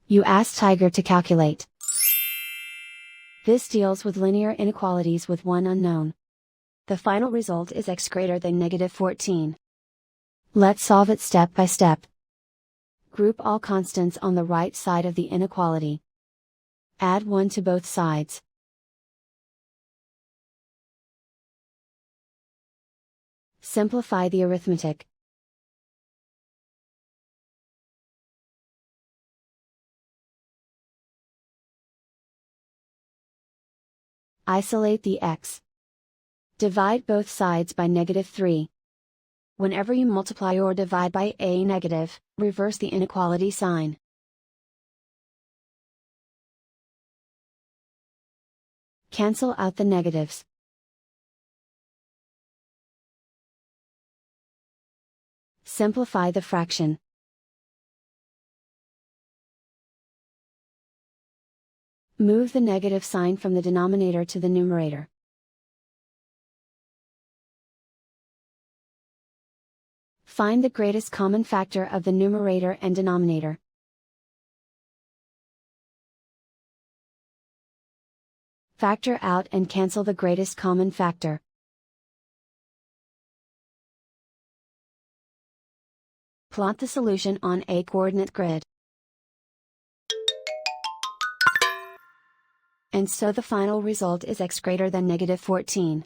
You ask Tiger to calculate. This deals with linear inequalities with one unknown. The final result is x greater than -14. Let's solve it step by step. Group all constants on the right side of the inequality. Add 1 to both sides. Simplify the arithmetic. Isolate the x. Divide both sides by -3. Whenever you multiply or divide by a negative, reverse the inequality sign. Cancel out the negatives. Simplify the fraction. Move the negative sign from the denominator to the numerator. Find the greatest common factor of the numerator and denominator. Factor out and cancel the greatest common factor. Plot the solution on a coordinate grid. And so the final result is x greater than -14.